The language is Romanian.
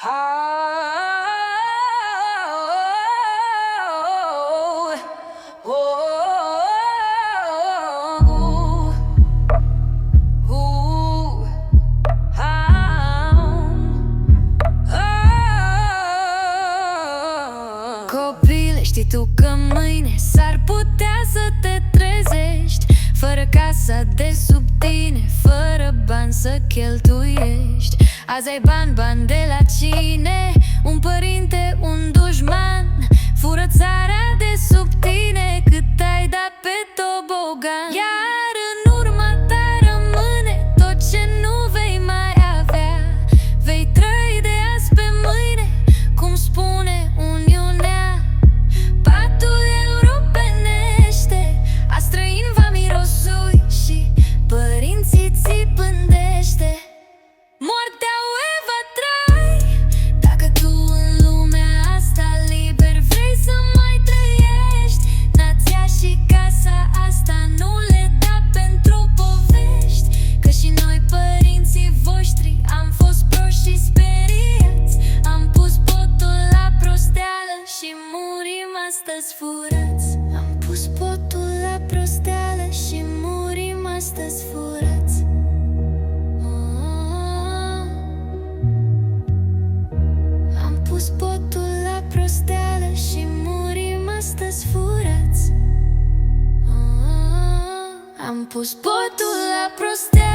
Copile, știi tu că mâine s-ar putea să te trezești fără casa de sub tine, fără bani să cheltuiești. Azi ai bani de la cine? Un părinte, un dușman fură țara de sub tine cât ai dat pe tobogan. Iar în urma ta rămâne tot ce nu vei mai avea. Vei trăi de azi pe mâine, cum spune Uniunea. Patul europenește, a străin va mirosui și părinții ți pândește. Moartea va trai, dacă tu în lumea asta liber vrei să mai trăiești. Nația și casa asta nu le da pentru povești, că și noi, părinții voștri, am fost proști și speriați. Am pus potul la prosteală și murim astăzi furați. Am pus potul la prosteală și murim astăzi furați. Am pus potul la prosteală și murim astăzi furați. Am pus potul la prosteală.